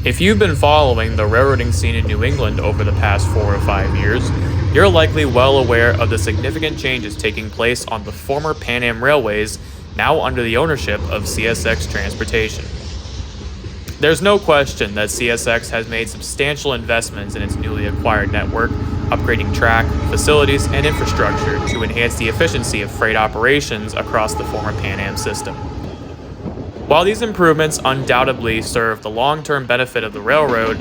If you've been following the railroading scene in New England over the past 4 or 5 years, you're likely well aware of the significant changes taking place on the former Pan Am railways, now under the ownership of CSX Transportation. There's no question that CSX has made substantial investments in its newly acquired network, upgrading track, facilities, and infrastructure to enhance the efficiency of freight operations across the former Pan Am system. While these improvements undoubtedly serve the long-term benefit of the railroad,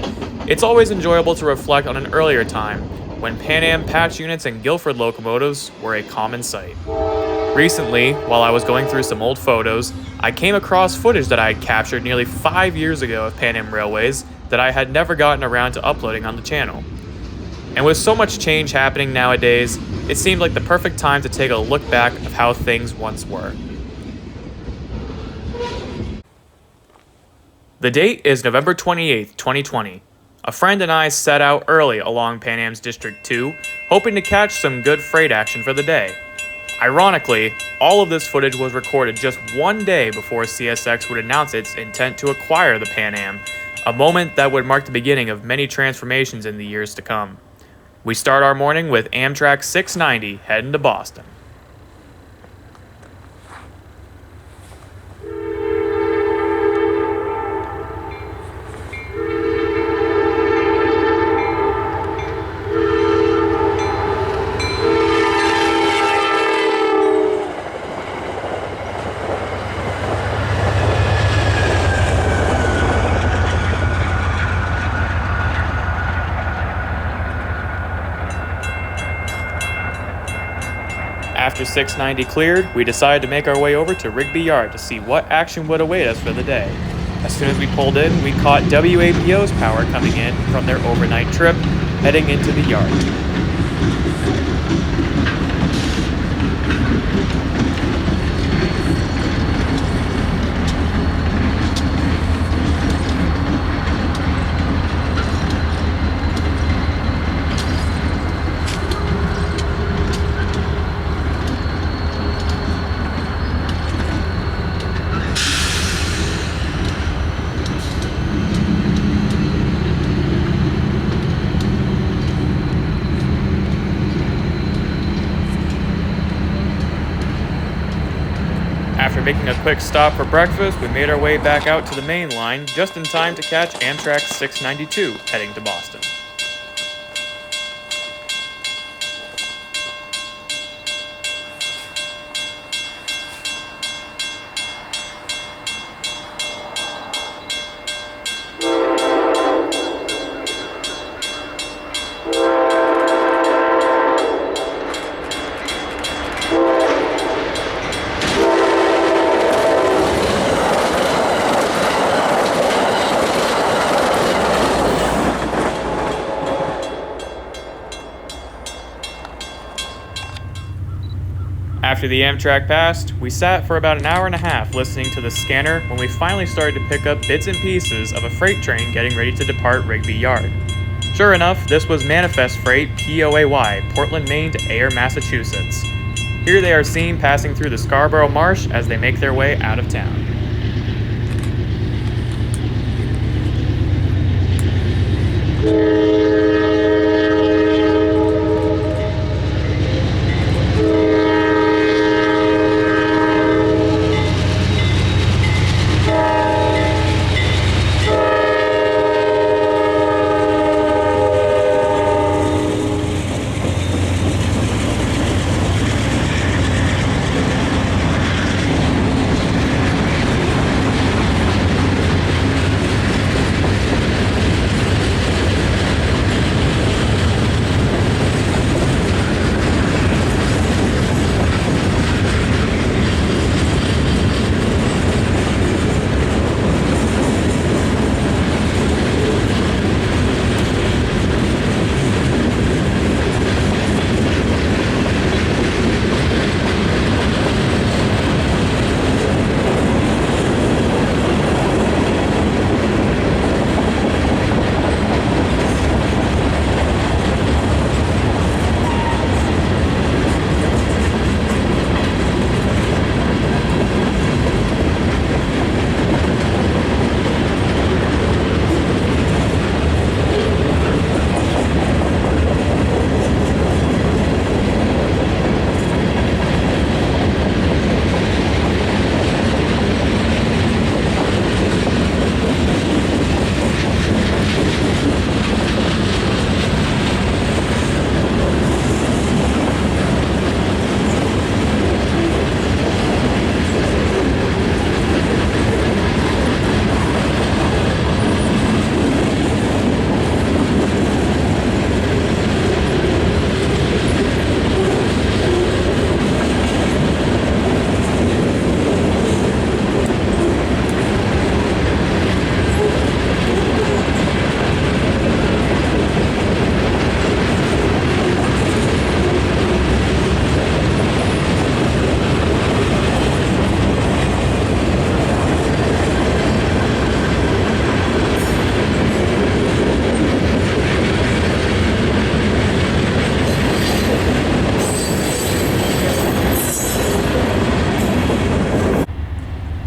it's always enjoyable to reflect on an earlier time when Pan Am patch units and Guilford locomotives were a common sight. Recently, while I was going through some old photos, I came across footage that I had captured nearly 5 years ago of Pan Am Railways that I had never gotten around to uploading on the channel. And with so much change happening nowadays, it seemed like the perfect time to take a look back of how things once were. The date is November 28th, 2020. A friend and I set out early along Pan Am's District 2, hoping to catch some good freight action for the day. Ironically, all of this footage was recorded just one day before CSX would announce its intent to acquire the Pan Am, a moment that would mark the beginning of many transformations in the years to come. We start our morning with Amtrak 690 heading to Boston. After 690 cleared, we decided to make our way over to Rigby Yard to see what action would await us for the day. As soon as we pulled in, we caught WAPO's power coming in from their overnight trip, heading into the yard. After making a quick stop for breakfast, we made our way back out to the main line just in time to catch Amtrak 692 heading to Boston. After the Amtrak passed, we sat for about an hour and a half listening to the scanner when we finally started to pick up bits and pieces of a freight train getting ready to depart Rigby Yard. Sure enough, this was Manifest Freight POAY, Portland, Maine to Ayer, Massachusetts. Here they are seen passing through the Scarborough Marsh as they make their way out of town.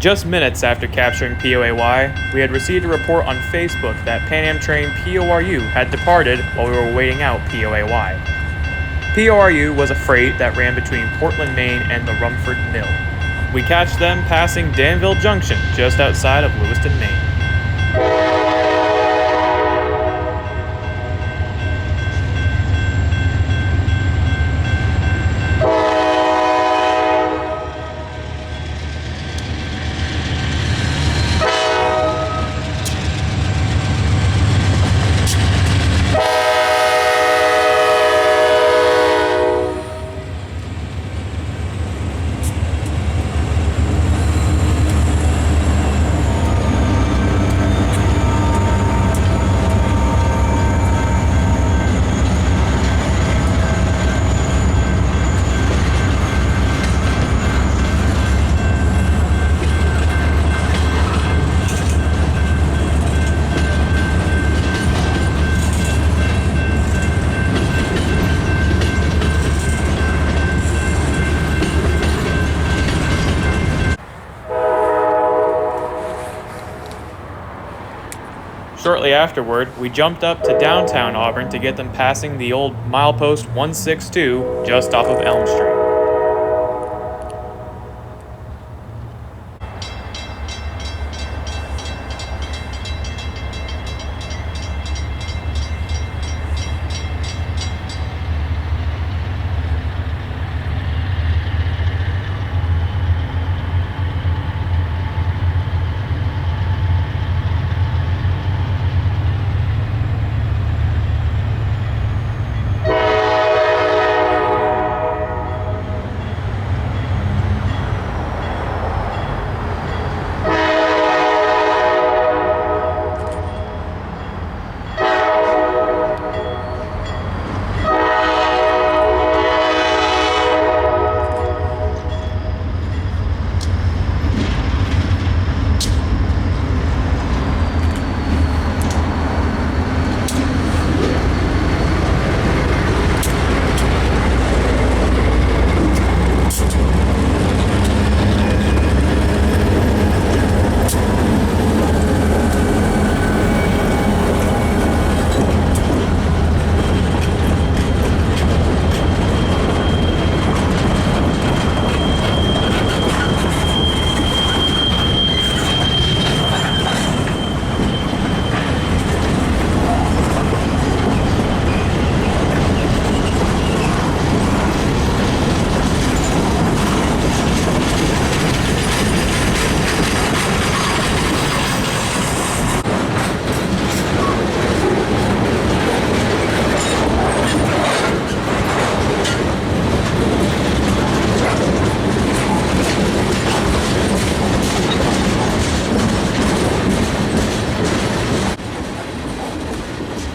Just minutes after capturing POAY, we had received a report on Facebook that Pan Am train PORU had departed while we were waiting out POAY. PORU was a freight that ran between Portland, Maine and the Rumford Mill. We catch them passing Danville Junction just outside of Lewiston, Maine. Shortly afterward, we jumped up to downtown Auburn to get them passing the old milepost 162 just off of Elm Street.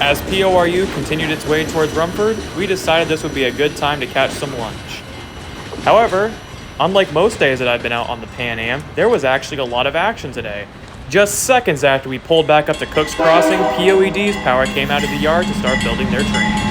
As PORU continued its way towards Rumford, we decided this would be a good time to catch some lunch. However, unlike most days that I've been out on the Pan Am, there was actually a lot of action today. Just seconds after we pulled back up to Cook's Crossing, POED's power came out of the yard to start building their train.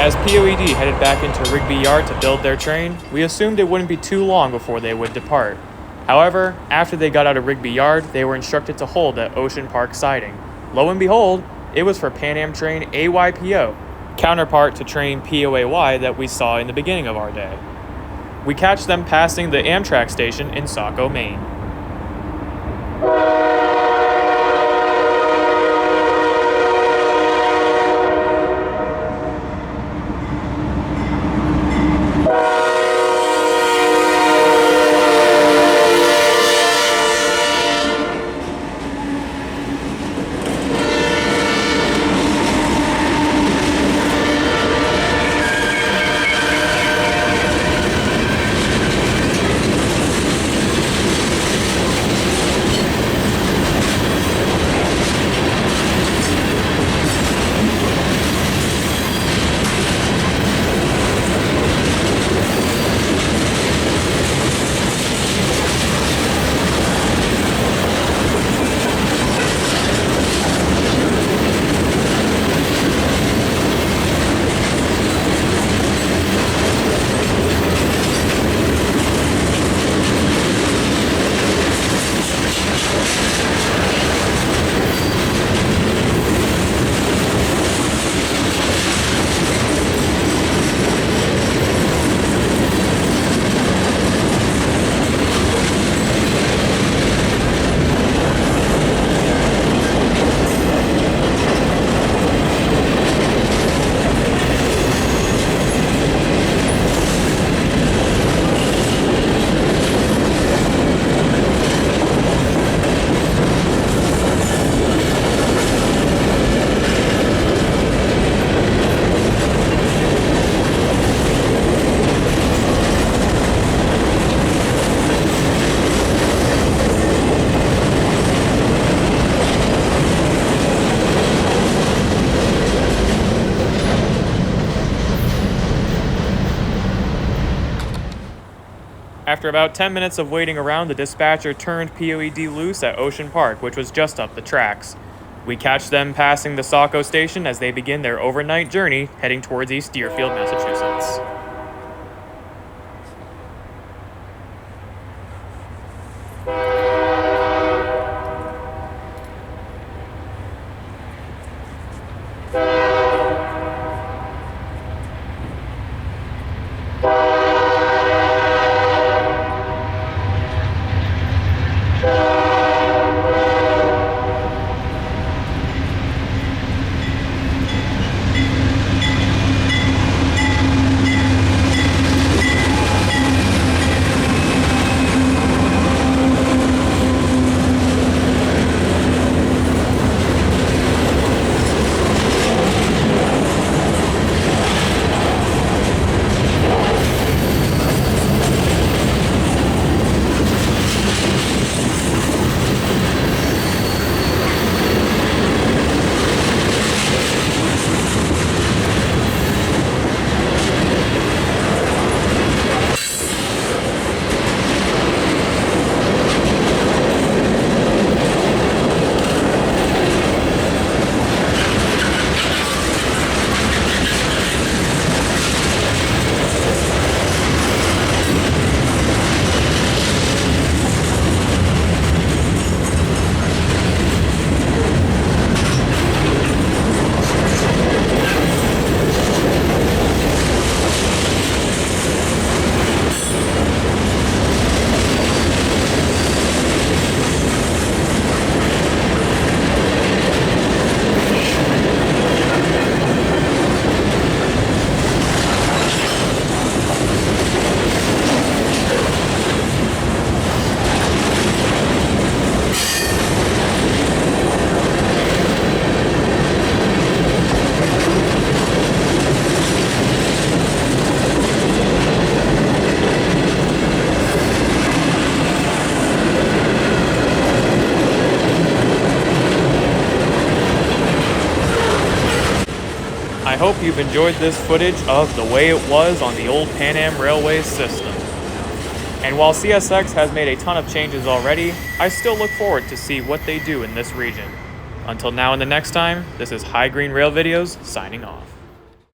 As POED headed back into Rigby Yard to build their train, we assumed it wouldn't be too long before they would depart. However, after they got out of Rigby Yard, they were instructed to hold at Ocean Park Siding. Lo and behold, it was for Pan Am train AYPO, counterpart to train POAY that we saw in the beginning of our day. We catch them passing the Amtrak station in Saco, Maine. After about 10 minutes of waiting around, the dispatcher turned POED loose at Ocean Park, which was just up the tracks. We catch them passing the Saco station as they begin their overnight journey heading towards East Deerfield, Massachusetts. I hope you've enjoyed this footage of the way it was on the old Pan Am Railway system. And while CSX has made a ton of changes already, I still look forward to see what they do in this region. Until now and the next time, this is High Green Rail Videos signing off.